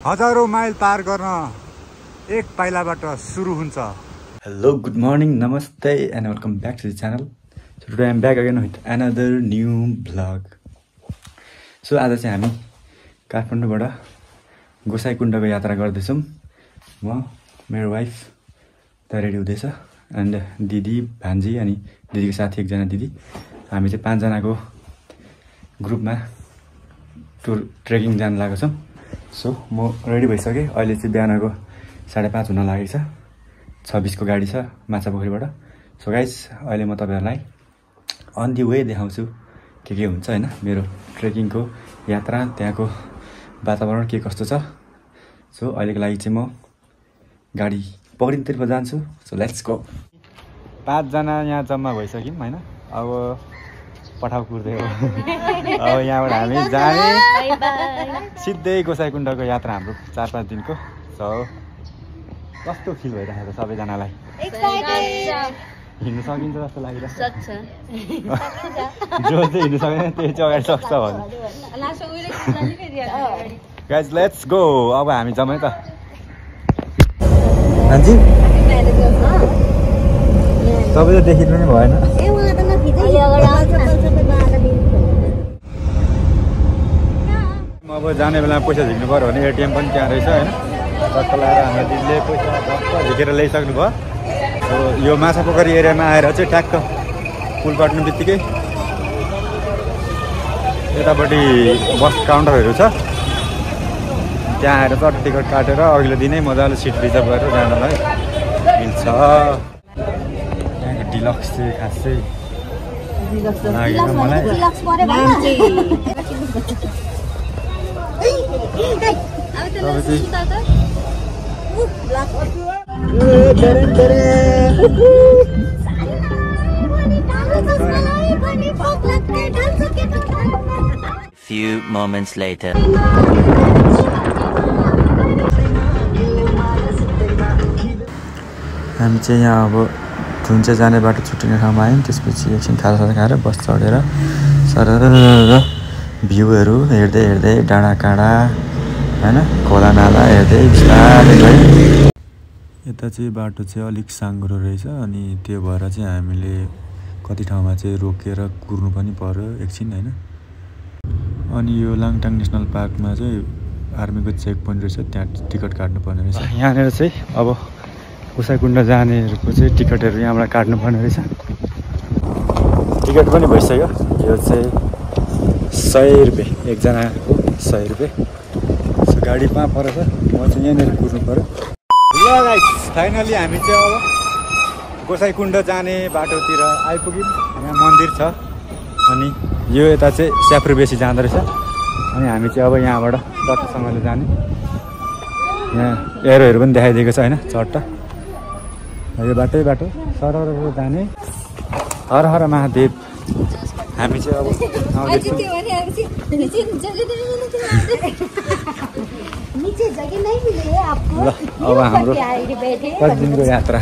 हजारौं माइल पार गर्न एक पाइलाबाट सुरु हुन्छ। Hello, good morning, namaste and welcome back to the channel. So today I'm back again with another new vlog. So आज चाहिँ हामी काठमाडौँबाट गोसाइकुण्डको यात्रा गर्दैछौँ। म मेरो वाइफ त रेडी हुँदैछ एन्ड दिदी भान्जी अनि दिदीको साथी एकजना दिदी हामी चाहिँ 5 जनाको ग्रुपमा ट्रेकिङ जान लागेको छौँ। सो म रेडी भइसकेँ। अहिले चाहिँ बिहानको 5:30 हुन लागेको छ। 26 को गाडी छ माछापोखरीबाट। सो गाइस अहिले म तपाईहरुलाई अन दी वे देखाउँछु के हुन्छ हैन मेरो ट्रेकिङको यात्रा, त्यहाँको वातावरण के कस्तो छ। सो अहिलेको लागि चाहिँ म गाडी पक्रिनतर्फ जान्छु। So let's go. 5 जना यहाँ जम्मा भइसक्यौं हैन। अब पठाउ कुर्दै हो। अब यहाँबाट हामी जाने सिधै गोसाइकुण्डको यात्रा हाम्रो 4-5 दिनको। सो कस्तो फिल भइरहेको छ सबैजनालाई? हिँड्नु सकिन्छ जस्तो लागिरहेछ। जो चाहिँ हिँड्नु सक्दैन त्यो चाहिँ अगाडि सक्छ भन्नु। Guys let's go. अब हामी जम्मै त हान्जी सबै त देखिनु नै भएन। अब जाने बेलामा पैसा झिक्नु पर्यो भने एटिएम पनि त्यहाँ रहेछ हैन। टक्क लगाएर हाम्रो दिदीले पैसा टक्क झिकेर ल्याइसक्नु भयो। यो माछापोखरी एरियामा आएर चाहिँ ट्याक्क पुल काट्नु बित्तिकै यतापट्टि बस काउन्टरहरू छ। त्यहाँ आएर चट्ट टिकट काटेर अघिल्लो दिनै मजाले सिट रिजर्भ गरेर जानलाई मिल्छ। यहाँको डिलक्स चाहिँ खासै लागेन मलाई। Few moments later. हामी चाहिँ यहाँ अब धुन्चे जाने बाटो छुट्टिने ठाउँमा आयौँ। त्यसपछि एकछिन खाजासाजा खाएर बस चढेर सरर भ्यूहरू हेर्दै हेर्दै डाँडा काँडा हैन खोला नाला हेर्दै बिस्तारै गयौँ। यता चाहिँ बाटो चाहिँ अलिक साँघुरो रहेछ अनि त्यो भएर चाहिँ हामीले कति ठाउँमा चाहिँ रोकेर कुर्नु पनि पर्यो एकछिन हैन। अनि यो लाङटाङ नेसनल पार्कमा चाहिँ आर्मीको चेक पोइन्ट रहेछ, त्यहाँ टिकट काट्नु पर्ने रहेछ। यहाँनिर चाहिँ अब गोसाइकुण्ड जानेहरूको चाहिँ टिकटहरू यहाँबाट काट्नु पर्ने रहेछ। टिकट पनि भइसक्यो। यो चाहिँ 100 रुपियाँ एकजनाको 100 रुपियाँ। सो गाडी कहाँ परेछ म चाहिँ यहाँनिर कुर्नु पर्यो। ल गाइस फाइनली हामी चाहिँ अब गोसाइकुण्ड जाने बाटोतिर आइपुग्यौँ। यहाँ मन्दिर छ अनि यो यता चाहिँ स्याफ्रु बेसी जाँदो रहेछ। अनि हामी चाहिँ अब यहाँबाट चट्टसँगले जाने। यहाँ एरोहरू पनि देखाइदिएको छ हैन चट्ट। यो बाटो सरर जाने। हर हर महादेव। हामी चाहिँ अब अब हाम्रो 5 दिनको यात्रा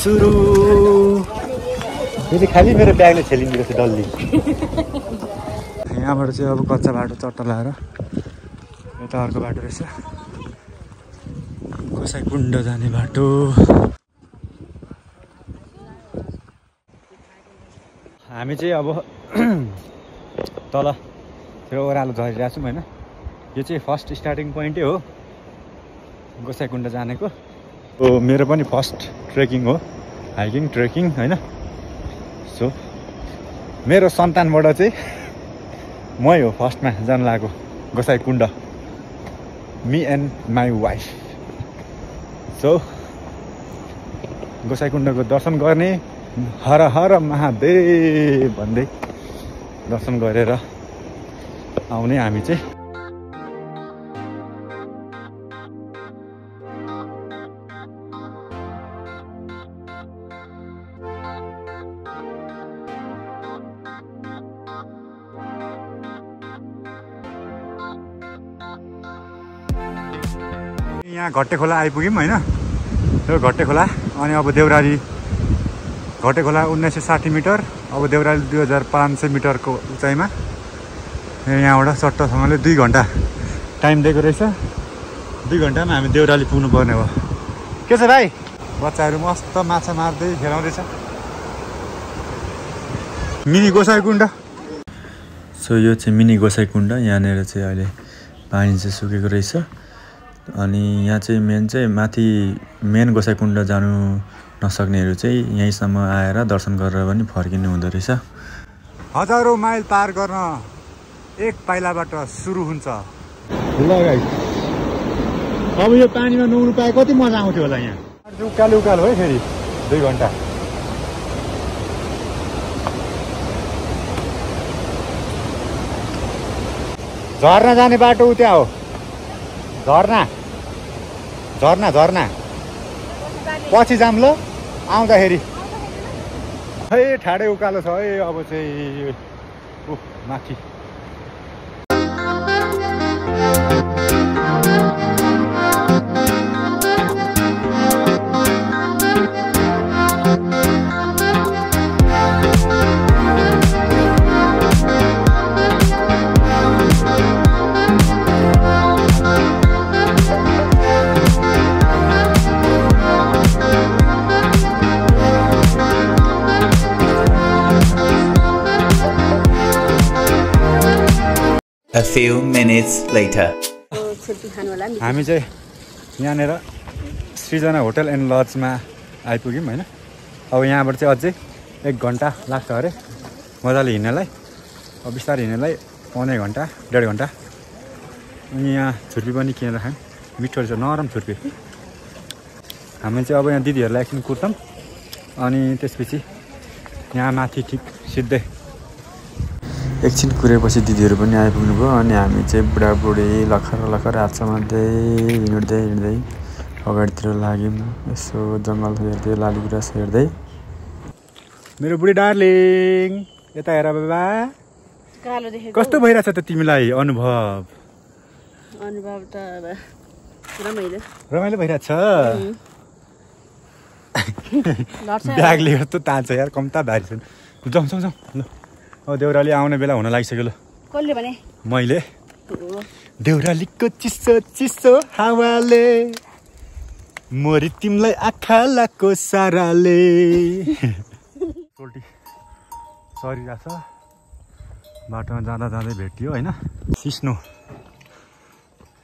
सुरु। फेरि खालि मेरो ब्यागले छेलिँदो रहेछ डल्ली। यहाँबाट चाहिँ अब कच्चा बाटो चट्ट लाएर यता अर्को बाटो रहेछ गोसाइकुण्ड जाने बाटो। हामी चाहिँ अब तल फेरि ओह्रालो झरिरहेको छौँ होइन। यो चाहिँ फर्स्ट स्टार्टिङ पोइन्टै हो गोसाइकुण्ड जानेको। मेरो पनि फर्स्ट ट्रेकिङ हो, हाइकिङ ट्रेकिङ होइन। सो मेरो सन्तानबाट चाहिँ मै हो फर्स्टमा जान लागेको Gosaikunda, me and my wife. So गोसाइकुण्डको दर्शन गर्ने, हर हर महादेव भन्दै दर्शन गरेर आउने हामी चाहिँ। यहाँ घट्टे खोला आइपुग्यौँ हैन। यो घट्टे खोला अनि अब देउराली घट्टे खोला 1960 मिटर, अब देउराली 2500 मिटरको उचाइमा। यहाँबाट चट्टसँगले 2 घन्टा टाइम दिएको रहेछ। 2 घन्टामा हामी देउराली पुग्नु पर्ने हो। के छ भाइ? बच्चाहरू मस्त माछा मार्दै खेलाउँदैछ। मिनी गोसाइकुण्ड। सो यो चाहिँ मिनी गोसाइकुण्ड। यहाँनिर चाहिँ अहिले पानी चाहिँ सुकेको रहेछ। अनि यहाँ चाहिँ माथि मेन गोसाइकुण्ड जानु नसक्नेहरू चाहिँ यहीँसम्म आएर दर्शन गरेर पनि फर्किनु हुँदो रहेछ। हजारौँ माइल पार गर्न एक पाइलाबाट सुरु हुन्छ। ल गाइस, अब यो पानीमा नुहाउनु पाए कति मजा आउँथ्यो होला। यहाँ उकालो उकालो है फेरि 2 घन्टा। झर्ना जाने बाटो उ त्यहाँ हो। झर्ना झर्ना झर्ना पछि जाम ल। आउँदाखेरि है ठाडै उकालो छ है। अब चाहिँ माथि A few minutes later. हामी चाहिँ यहाँनिर सृजना होटल एन्ड लजमा आइपुग्यौँ होइन। अब यहाँबाट चाहिँ अझै 1 घन्टा लाग्छ अरे मजाले हिँड्नलाई। अब बिस्तारै हिँड्नलाई 1.5 घन्टा 1.5 घन्टा। अनि यहाँ छुर्पी पनि किनेर खायौँ। मिठो रहेछ, नरम छुर्पी। हामी चाहिँ अब यहाँ दिदीहरूलाई एकछिन कुर्छौँ। अनि त्यसपछि यहाँ माथि ठिक सिधै एकछिन कुरेपछि दिदीहरू पनि आइपुग्नु भयो। अनि हामी चाहिँ बुढाबुढी लखर हातमा मार्दै हिँड्दै अगाडितिर लाग्यौँ। यसो जङ्गल हेर्दै लालीगुराँस हेर्दै। मेरो बुढी डार्लिङ यता हेर बाबा। कस्तो भइरहेछ त तिमीलाई अनुभव? त रमाइलो भइरहेछ। ब्याग लिएर त तान्छ यार, कम्ता भारी छन्। जाउँ ल। अब देउराली आउने बेला हुन लागिसक्यो। ल कसले भने? मैले। देउरालीको चिसो चिसो हावाले मोरी तिमीलाई आँखा लाको साराले। सोल्टी सरिरहेछ। बाटोमा जाँदा जाँदै भेटियो होइन। सिस्नो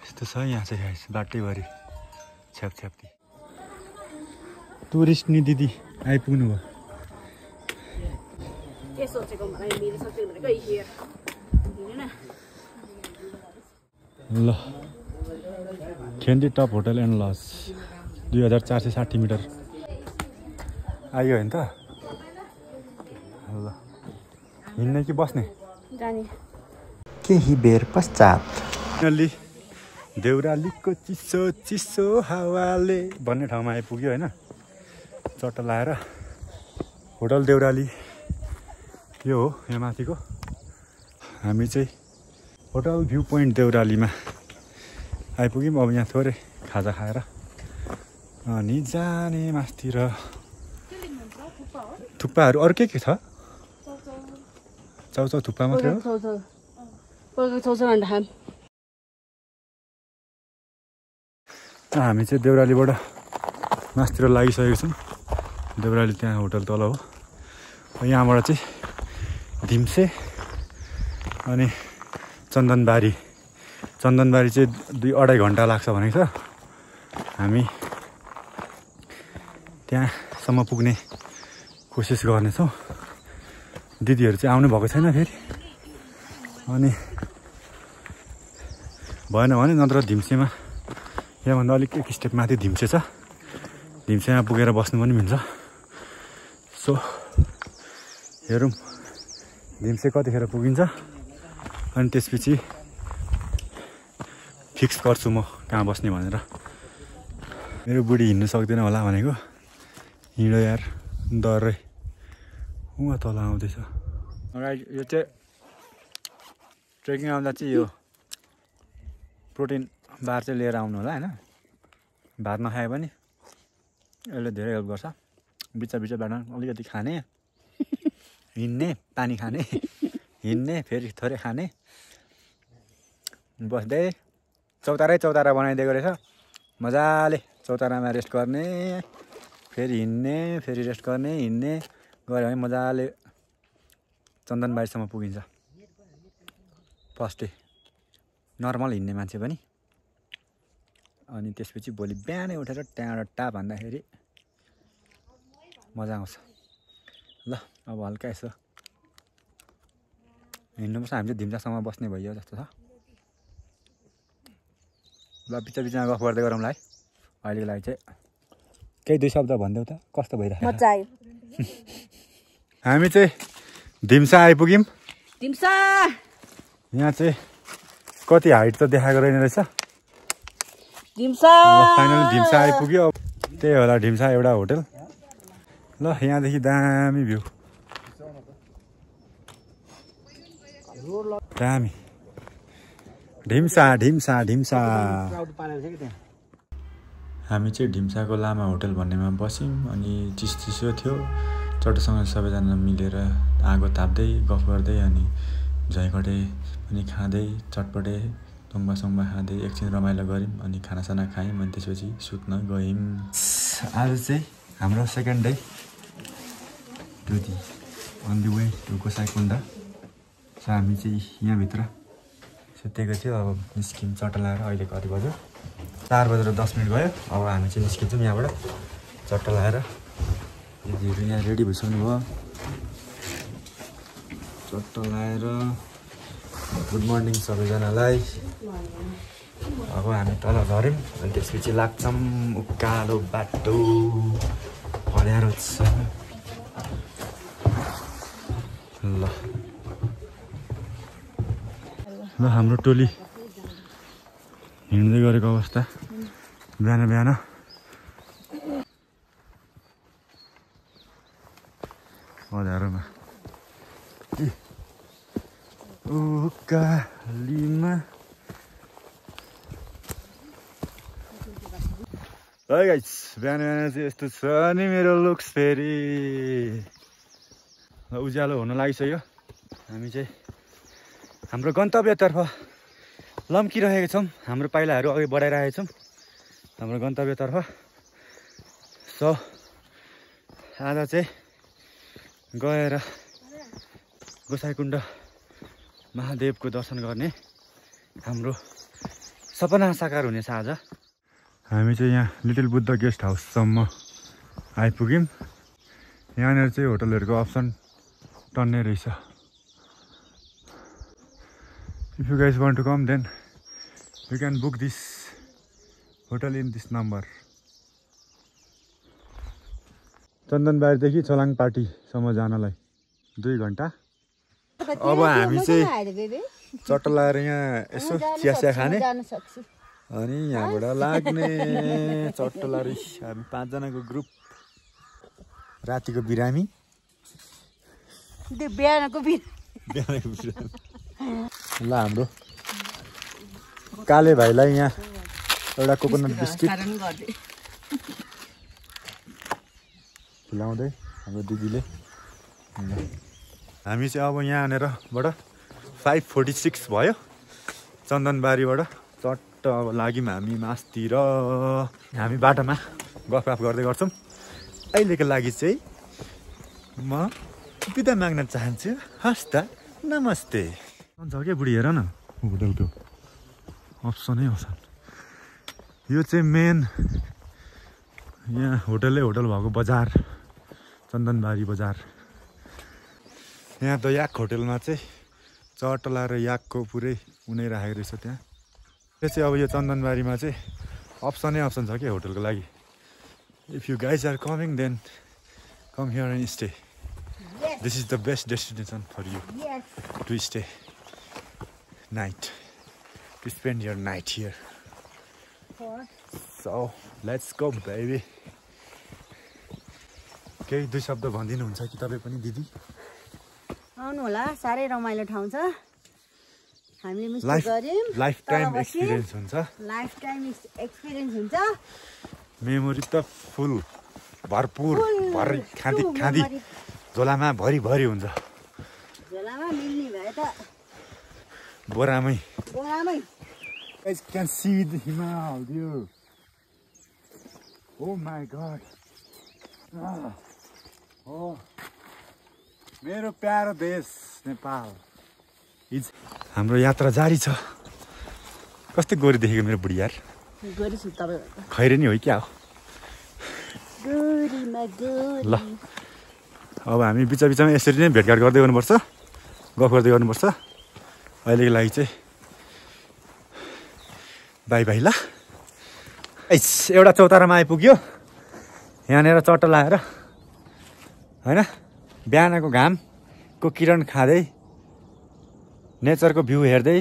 यस्तो छ यहाँ चाहिँ बाटैभरि छ्यापछ्याप्ती। टुरिस्ट नि दिदी आइपुग्नु भयो। ल Khendi top hotel and lodge 2460 metre आयो होइन त। ल हिँड्ने कि बस्ने? केही बेर पश्चात देउरालीको चिसो चिसो हावाले भन्ने ठाउँमा आइपुग्यो होइन। चट्टा लाएर होटल देउराली यो हो यहाँ माथिको। हामी चाहिँ होटल भ्यू पोइन्ट देउरालीमा आइपुग्यौँ। अब यहाँ थोरै खाजा खाएर अनि जाने मासतिर। थुक्पाहरू अरू के छ? चाउचाउ थुक्पा मात्रै हो। हामी चाहिँ देउरालीबाट मासतिर लागिसकेको छौँ। देउराली त्यहाँ होटल तल हो। यहाँबाट चाहिँ धिम्से अनि चन्दनबारी चाहिँ 2-2.5 घन्टा लाग्छ भनेको छ। हामी त्यहाँसम्म पुग्ने कोसिस गर्नेछौँ। दिदीहरू चाहिँ आउनु भएको छैन फेरि। अनि भएन भने नत्र धिम्सेमा यहाँभन्दा अलिक 1 स्टेप माथि धिम्से छ। धिम्सेमा पुगेर बस्नु पनि मिल्छ। सो हेरौँ धिम्से कतिखेर पुगिन्छ। अनि त्यसपछि फिक्स गर्छु म कहाँ बस्ने भनेर। मेरो बुढी हिँड्नु सक्दैन होला भनेको हिँड्यो यार डरै। उहाँ तल आउँदैछ। यो चाहिँ ट्रेकिङ आउँदा चाहिँ यो प्रोटिन बार चाहिँ लिएर आउनु होला होइन। भात नखाए पनि यसले धेरै हेल्प गर्छ। बिचमा अलिकति खाने, हिँड्ने, पानी खाने, हिँड्ने फेरि थोरै खाने, बस्दै चौतारा बनाइदिएको रहेछ मजाले चौतारामा रेस्ट गर्ने फेरि हिँड्ने फेरि रेस्ट गर्ने हिँड्ने गऱ्यो भने मजाले चन्दनबारीसम्म पुगिन्छ फर्स्ट डे नर्मल हिँड्ने मान्छे पनि अनि त्यसपछि भोलि बिहानै उठेर त्यहाँबाट टाप हान्दाखेरि मजा आउँछ ल अब हल्का यसो हिँड्नुपर्छ हामी चाहिँ धिम्चासम्म बस्ने भइयो जस्तो छ ल बिचमा गफ गर्दै गरौँला है अहिलेको लागि चाहिँ केही 2 शब्द भनिदेऊ त कस्तो भइरहेको मजा आयो हामी चाहिँ धिम्सा आइपुग्यौँ धिम्सा यहाँ चाहिँ कति हाइट त देखाएको रहेन रहेछ धिम्सा फाइनली धिम्सा आइपुग्यो त्यही होला धिम्सा एउटा होटल ल यहाँदेखि दामी भ्यू दामी ढिम्सा हामी चाहिँ ढिम्साको लामा होटल भन्नेमा बस्यौँ अनि चिसो थियो चटोसँग सबैजना मिलेर आगो ताप्दै गफ गर्दै अनि झैँकटे अनि खाँदै चटपटे तुम्बासम्बा खाँदै एकछिन रमाइलो गऱ्यौँ अनि खानासाना खायौँ अनि त्यसपछि सुत्न गयौँ आज चाहिँ हाम्रो second day to the on the way to Gosaikunda छ हामी चाहिँ यहाँभित्र सुतेको थियो अब निस्क्यौँ चट्टा लगाएर अहिले कति बज्यो 4:10 भयो अब हामी चाहिँ निस्किन्छौँ यहाँबाट चट्टा लगाएर दिदीहरू यहाँ रेडी भइसक्नु भयो चट्टा लगाएर गुड मर्निङ सबैजनालाई अब हामी तल झऱ्यौँ अनि त्यसपछि लाग्छौँ उकालो बाटो अँध्यारो छ ल हाम्रो टोली हिँड्दै गरेको अवस्था बिहान अँध्यारोमा उकालीमा है गाइस बिहान चाहिँ यस्तो छ नि मेरो लुक्स फेरि उज्यालो हुन लागिसक्यो हामी चाहिँ हाम्रो गन्तव्यतर्फ लम्किरहेका छौँ हाम्रो पाइलाहरू अघि बढाइरहेका छौँ हाम्रो गन्तव्यतर्फ सो आज चाहिँ गएर गोसाइकुण्ड महादेवको दर्शन गर्ने हाम्रो सपना साकार हुनेछ आज हामी चाहिँ यहाँ लिटिल बुद्ध गेस्ट हाउससम्म आइपुग्यौँ यहाँनिर चाहिँ होटलहरूको अप्सन टन्ने रहेछ If you guys want to come, then you can book this hotel in this number. चन्दनबारीदेखि छोलाङ पार्टीसम्म जानलाई 2 घन्टा अब हामी चाहिँ चट्टा लगाएर यहाँ यसो चिया खाने अनि यहाँबाट लाग्ने चट्टा लगाएर हामी 5 जनाको ग्रुप रातिको बिरामी बिहानको ल हाम्रो काले भाइलाई यहाँ एउटा कोकोनट बिस्किट खिलाउँदै हाम्रो दिदीले हामी चाहिँ अब यहाँ आनेरबाट 5:46 भयो चन्दनबारीबाट चट्ट अब लाग्यौँ हामी मासतिर हामी बाटोमा गफगाफ गर्दै गर्छौँ अहिलेको लागि चाहिँ म बिदा माग्न चाहन्छु हस् त नमस्ते छ क्या बुढी हेर न होटलको अप्सनै अप्सन यो चाहिँ मेन यहाँ होटल भएको बजार चन्दनबारी बजार यहाँ द याक होटलमा चाहिँ चट्टा लगाएर याकको पुरै उनै राखेको रहेछ त्यहाँ त्यो चाहिँ अब यो चन्दनबारीमा चाहिँ अप्सनै अप्सन छ क्या होटलको लागि if you guys are coming then come here and stay this is the best destination for you to stay night to spend your night here. So let's go baby. केही 2 शब्द भनिदिनु हुन्छ कि तपाईँ पनि दिदी आउनु होला साह्रै रमाइलो ठाउँ छ हामीले मिस गर्यौं लाइफ टाइम एक्सपिरियन्स हुन्छ मेमोरी त फुल भरपुर भरि खाँदी झोलामा भरि हुन्छ झोलामा मिल्ने भए त बोरामै guys can see the Himal view. Oh my god. Oh. मेरो प्यारो देश नेपाल. हाम्रो यात्रा जारी छ. कस्तो गोरी देखेको मेरो बुढी यार. गोरी छु तपाईँ. खैरे नि हो क्या हो. गोरीमा गोरी. ल. अब हामी बिचमा यसरी नै भेटघाट गर्दै गर्नुपर्छ. गफ गर्दै गर्नुपर्छ. अहिलेको लागि चाहिँ बाई बाई ल. एउटा चौतारामा आइपुग्यो. यहाँनिर चट्ट लाएर हैन बिहानको घामको किरण खाँदै नेचरको भ्यू हेर्दै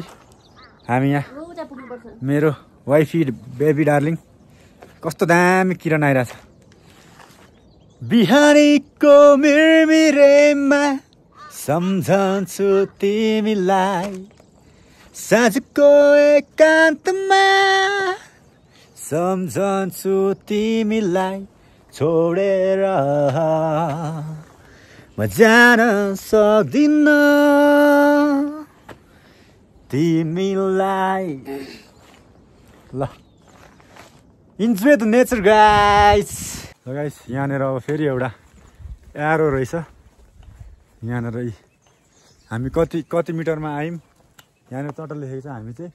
हामी यहाँ मेरो वाइफी बेबी डार्लिङ कस्तो दामी किरण आइरहेछ. बिहानीको मिरमिरेमा सम्झन्छु तिमीलाई साँझको एकान्तमा सम्झन्छु तिमीलाई छोडेर म जान सक्दिन तिमीलाई. ल इन्जोय द नेचर गाइस. ल गाइस यहाँनिर अब फेरि एउटा एरो रहेछ. यहाँनिर हामी कति मिटरमा आयौँ यहाँनिर चट्ट लेखेको छ. हामी चाहिँ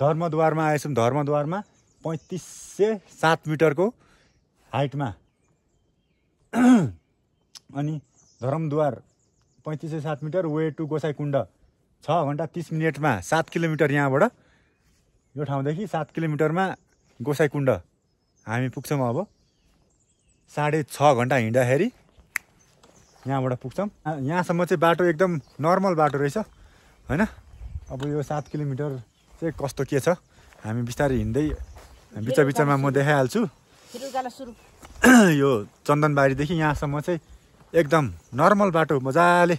धर्मद्वारमा आएछौँ. धर्मद्वारमा 3507 मिटरको हाइटमा. अनि धर्मद्वार 3507 मिटर वे टु गोसाइकुण्ड 6 घन्टा 30 मिनटमा 7 किलोमिटर. यहाँबाट यो ठाउँदेखि 7 किलोमिटरमा गोसाइकुण्ड हामी पुग्छौँ. अब 6.5 घन्टा हिँड्दाखेरि यहाँबाट पुग्छौँ. यहाँसम्म चाहिँ बाटो एकदम नर्मल बाटो रहेछ होइन. अब यो 7 किलोमिटर चाहिँ कस्तो के छ हामी बिस्तारै हिँड्दै बिचमा म देखाइहाल्छु. यो चन्दनबारीदेखि यहाँसम्म चाहिँ एकदम नर्मल बाटो. मजाले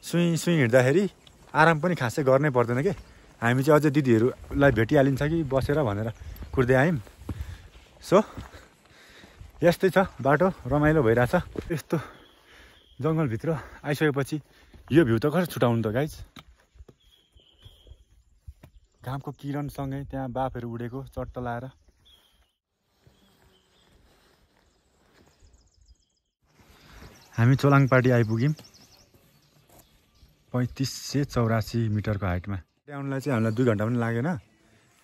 सुई हिँड्दाखेरि आराम पनि खासै गर्नै पर्दैन के. हामी चाहिँ अझै दिदीहरूलाई भेटिहालिन्छ कि बसेर भनेर कुर्दै आयौँ. सो यस्तै छ बाटो. रमाइलो भइरहेछ. यस्तो जङ्गलभित्र आइसकेपछि यो भ्यू त कसरी छुटाउनु त गाइज. घामको किरणसँगै त्यहाँ बाफहरू उडेको चट्ट लाएर. हामी चोलाङपाटी आइपुग्यौँ 3584 मिटरको हाइटमा. आउनुलाई चाहिँ हामीलाई 2 घन्टा पनि लागेन.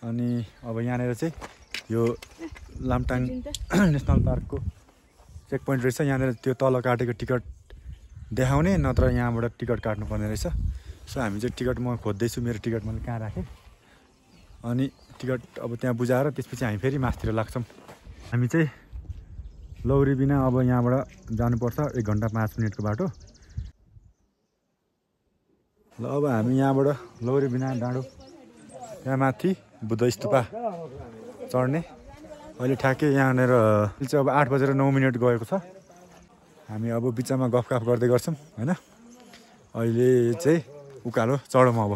अनि अब यहाँनिर चाहिँ यो लामटाङ नेसनल पार्कको चेक पोइन्ट रहेछ. यहाँनिर त्यो तल काटेको टिकट देखाउने नत्र यहाँबाट टिकट काट्नुपर्ने रहेछ. सो हामी चाहिँ टिकट म खोज्दैछु. मेरो टिकट मैले कहाँ राखेँ. अनि टिकट अब त्यहाँ बुझाएर त्यसपछि हामी फेरि मासतिर लाग्छौँ. हामी चाहिँ लौरी बिना अब यहाँबाट जानुपर्छ 1 घन्टा 5 मिनटको बाटो. ल अब हामी यहाँबाट लौरी बिना डाँडो यहाँ माथि बुद्ध स्तूपा चढ्ने. अहिले ठ्याक्कै यहाँनिर चाहिँ अब 8:09 गएको छ. हामी अब बिचमा गफगाफ गर्दै गर्छौँ होइन. अहिले चाहिँ उकालो चढौँ अब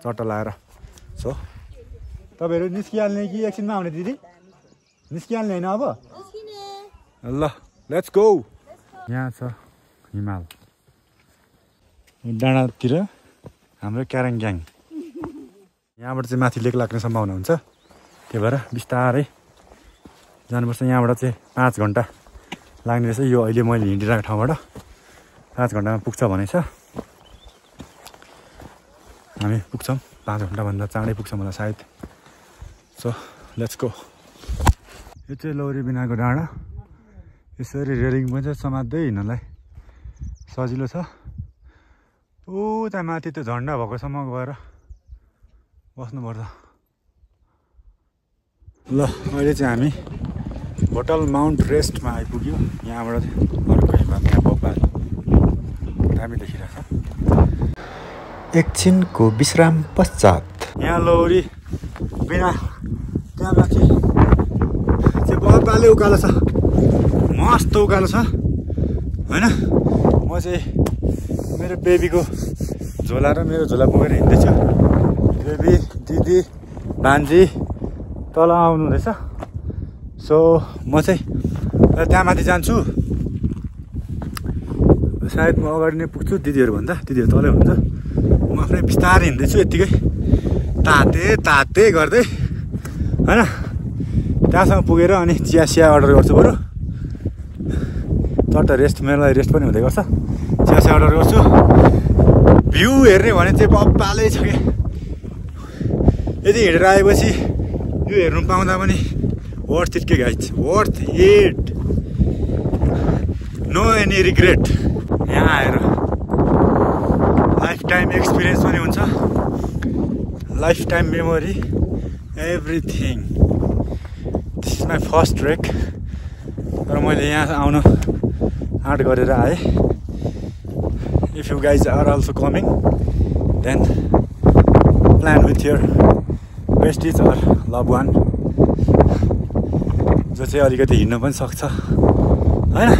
चट्ट लाएर. सो तपाईँहरू निस्किहाल्ने कि एकछिनमा आउने दिदी? निस्किहाल्ने होइन अब? ल लेट्स गो. यहाँ छ हिमाल. डाँडातिर हाम्रो क्याराङ ग्याङ. यहाँबाट चाहिँ माथि लेक लाग्ने सम्भावना हुन्छ. त्यही भएर बिस्तारै जानुपर्छ. यहाँबाट चाहिँ 5 घन्टा लाग्ने रहेछ. यो अहिले मैले हिँडिरहेको ठाउँबाट 5 घन्टामा पुग्छ भनेछ. हामी पुग्छौँ 5 घन्टाभन्दा चाँडै पुग्छौँ होला सायद. So let's go. यो चाहिँ लौरी बिनाको डाँडा. यसरी रेलिङ पनि चाहिँ समात्दै हिँड्नलाई सजिलो छ. त्यहाँ माथि त्यो झन्डा भएकोसम्म गएर बस्नुपर्छ. ल अहिले चाहिँ हामी होटल माउन्ट रेस्टमा आइपुग्यो. यहाँबाट अर्को हिमाल यहाँ बब्बाल दामी देखिरहेछ. एकछिनको विश्राम पश्चात यहाँ लौरी बिना त्यहाँ माथि चाहिँ बब्बाले उकालो छ. मस्त उकालो छ होइन. म चाहिँ मेरो बेबीको झोला र मेरो झोला बोकेर हिँड्दैछु. बेबी दिदी भान्जी तल आउनु हुँदैछ. सो म चाहिँ त्यहाँ माथि जान्छु. सायद म अगाडि नै पुग्छु दिदीहरूभन्दा. दिदीहरू तलै हुन्छ. म आफ्नै बिस्तारै हिँड्दैछु यत्तिकै ताते गर्दै होइन त्यहाँसम्म पुगेर अनि चिया अर्डर गर्छु बरु चट्ट रेस्ट मेरो लागि रेस्ट पनि हुँदै गर्छ चिया अर्डर गर्छु भ्यू हेर्ने भने चाहिँ बब्बालै छ क्या यदि हिँडेर आएपछि यो हेर्नु पाउँदा पनि वर्थ इट के guys worth it no any regret यहाँ आएर लाइफ टाइम एक्सपिरियन्स पनि हुन्छ life time memory everything this is my first trek तर मैले यहाँ आउन आँट गरेर आएँ if you guys are also coming then plan with your besties or love one जो चाहिँ अलिकति हिँड्न पनि सक्छ होइन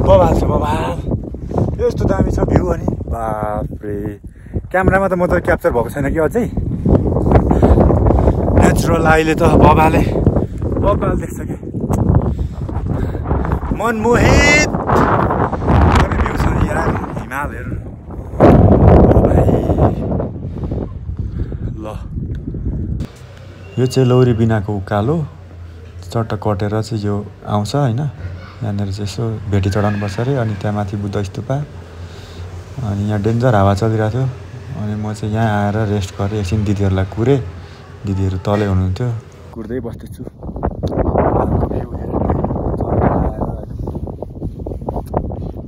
बबाल छ बबाल यस्तो दामी छ भ्यू अनि बाफ्रे क्यामेरामा त म त क्याप्चर भएको छैन कि अझै नेचुरल आइले त बबाल देख्छ कि मनमोहित भ्यू छ नि यार हिमालहरू ल यो चाहिँ लौरी बिनाको उकालो चट्ट कटेर चाहिँ यो आउँछ होइन यहाँनिर चाहिँ यसो भेटी चढाउनुपर्छ अरे अनि त्यहाँ माथि बुद्ध स्तूपा अनि यहाँ डेन्जर हावा चलिरहेको थियो अनि म चाहिँ यहाँ आएर रेस्ट गरेँ एकछिन दिदीहरूलाई कुरेँ दिदीहरू तलै हुनुहुन्थ्यो कुर्दै बस्दैछु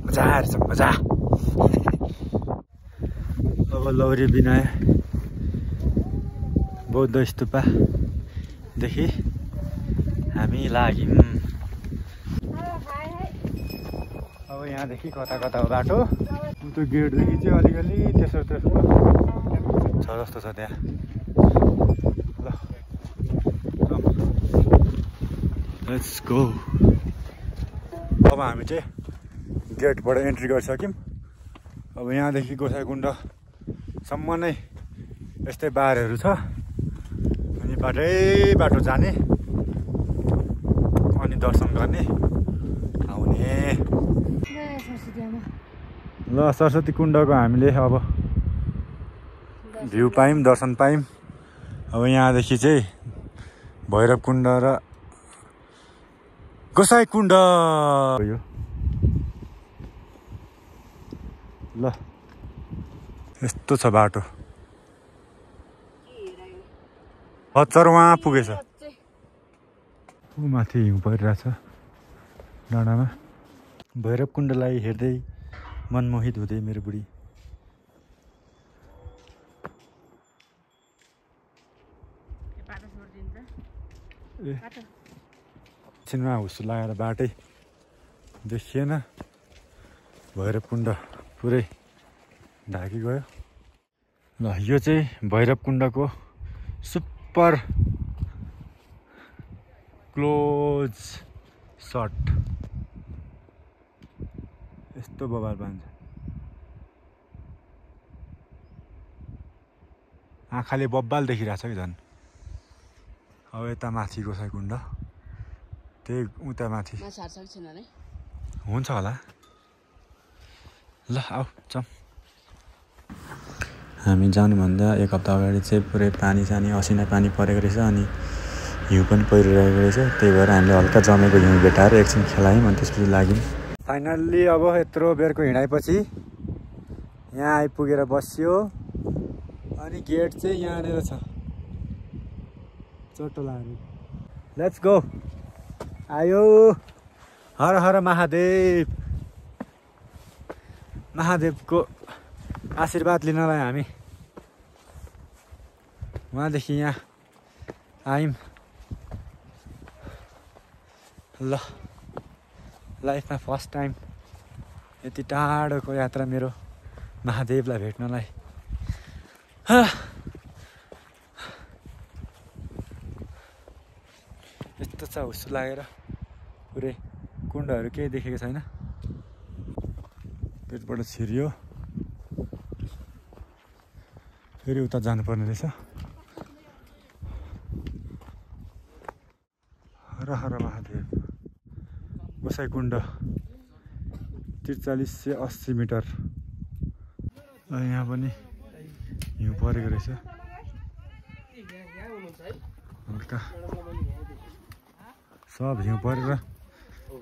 मजा आएछ मजा अब लौरी बिना बौद्ध स्तूपादेखि हामी लाग्यौँ अब यहाँदेखि कता कता हो बाटो त्यो गेटदेखि चाहिँ अलिअलि त्यसो छ जस्तो छ त्यहाँ ल लेट्स गो अब हामी चाहिँ गेटबाट एन्ट्री गरिसक्यौँ अब यहाँदेखि गोसाइकुण्डसम्म नै यस्तै बारहरू छ अनि बाटो जाने अनि दर्शन गर्ने आउने ल सरस्वती कुण्डको हामीले अब भ्यू पायौँ दर्शन पायौँ अब यहाँदेखि चाहिँ भैरवकुण्ड र गोसाइकुण्ड यो ल यस्तो छ बाटो हच्चर उहाँ पुगेछ ऊ माथि हिउँ परिरहेछ डाँडामा भैरवकुण्डलाई हेर्दै मनमोहित हुँदै मेरो बुढी एकछिनमा हुस्सु लगाएर बाटै देखिएन भैरवकुण्ड पुरै ढाकी गयो ल यो चाहिँ भैरवकुण्डको सुपर क्लोज सट यस्तो बबाल बान्छ आँखाले बब्बाल देखिरहेछ कि झन् अब यता माथि गोसाइकुण्ड त्यही उता माथि हुन्छ होला ल आऊ चम हामी जानुभन्दा एक हप्ता अगाडि चाहिँ पुरै पानी असिना पानी परेको रहेछ अनि हिउँ पनि परिरहेको रहेछ त्यही भएर हामीले हल्का जमेको हिउँ भेटाएर एकछिन खेलायौँ अनि त्यसपछि लाग्यौँ फाइनल्ली अब यत्रो बेरको हिँडाएपछि यहाँ आइपुगेर बस्यो अनि गेट चाहिँ यहाँनिर छ चट्टो लाग्यो लेट्स गो आयो हर हर महादेवको आशीर्वाद लिनलाई हामी उहाँदेखि यहाँ आयौँ ल लाइफमा फर्स्ट टाइम यति टाढोको यात्रा मेरो महादेवलाई भेट्नलाई यस्तो छ हुस्सु लागेर पुरै कुण्डहरू केही देखेको छैन पेटबाट छिरियो फेरि उता जानुपर्ने रहेछ हर हर महादेव गोसाइकुण्ड 4380 मिटर यहाँ पनि हिउँ परेको रहेछ त सब हिउँ परेर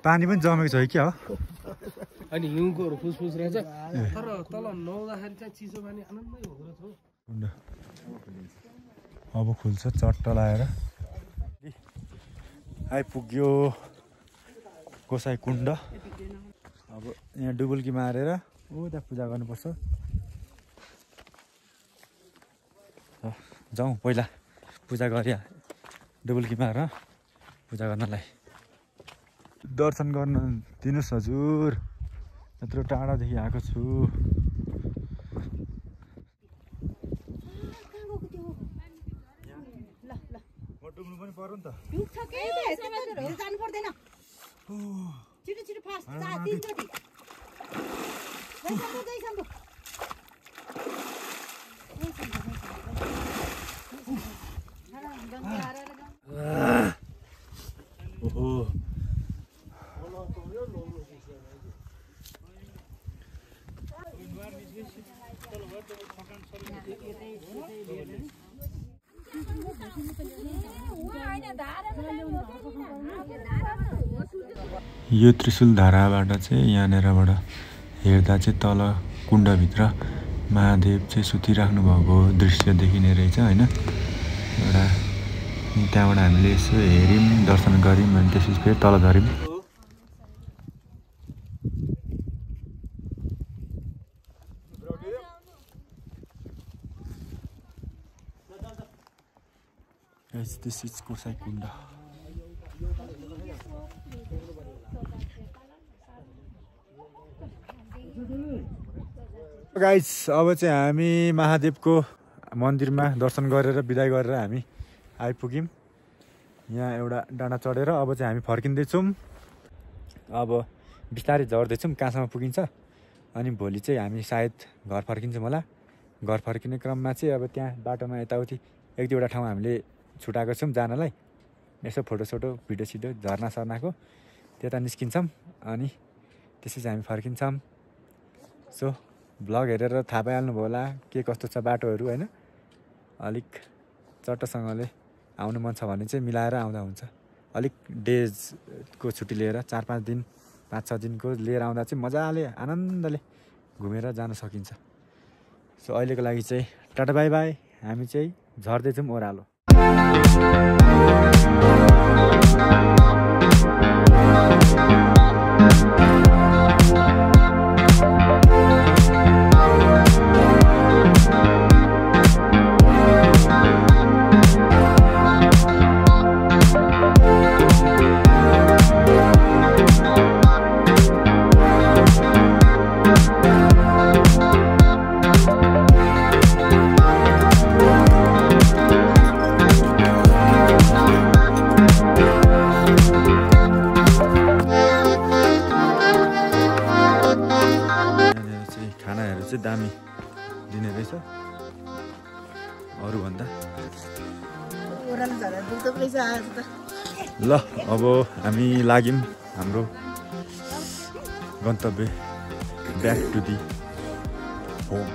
पानी पनि जमेको छ क्या हो अनि हिउँकोहरू फुसफुस रहेछ तर तल नौदाखेरि चाहिँ चिसो पानी आनन्दै हुँदो रहेछ अब खुल्छ चट्ट लाएर आइपुग्यो गोसाई कुण्ड अब यहाँ डुबुल्की मारेर त्यहाँ पूजा गर्नुपर्छ जाउँ पहिला पूजा गरे डुबुल्की मारेर पूजा गर्नलाई दर्शन गर्न दिनुहोस् हजुर यत्रो टाढादेखि आएको छु डुब्नु पनि पर्यो नि त डुब्छ के जानु पर्दैन छिटो छिटो फास्ट तीनचोटी यो त्रिशुल धाराबाट चाहिँ यहाँनिरबाट हेर्दा चाहिँ तल कुण्डभित्र महादेव चाहिँ सुतिराख्नु भएको दृश्य देखिने रहेछ होइन एउटा त्यहाँबाट हामीले यसो हेऱ्यौँ दर्शन गऱ्यौँ अनि त्यसपछि फेरि तल झऱ्यौँ This is Gosai Kund guys अब चाहिँ हामी महादेवको मन्दिरमा दर्शन गरेर बिदाई गरेर हामी आइपुग्यौँ यहाँ एउटा डाँडा चढेर अब चाहिँ हामी फर्किँदैछौँ अब बिस्तारै झर्दैछौँ कहाँसम्म पुगिन्छ अनि भोलि चाहिँ हामी सायद घर फर्किन्छौँ होला घर फर्किने क्रममा चाहिँ अब त्यहाँ बाटोमा यताउति एक दुईवटा ठाउँ हामीले छुटाएको छौँ जानलाई यसो फोटोसोटो भिडियो सिडियो झर्ना सर्नाको त्यता निस्किन्छौँ अनि त्यसपछि हामी फर्किन्छौँ सो भ्लग हेरेर थाहा पाइहाल्नुभयो होला के कस्तो छ बाटोहरू होइन अलिक चट्टसँगले आउनु मन छ भने चाहिँ मिलाएर आउँदा हुन्छ अलिक डेजको छुट्टी लिएर 4-5 दिन 5-6 दिनको लिएर आउँदा चाहिँ मजाले आनन्दले घुमेर जान सकिन्छ सो अहिलेको लागि चाहिँ टाटा बाई बाई हामी चाहिँ झर्दैछौँ ओह्रालो दामी दिने रहेछ अरूभन्दा ल अब हामी लाग्यौँ हाम्रो गन्तव्य ब्याक टु दि होम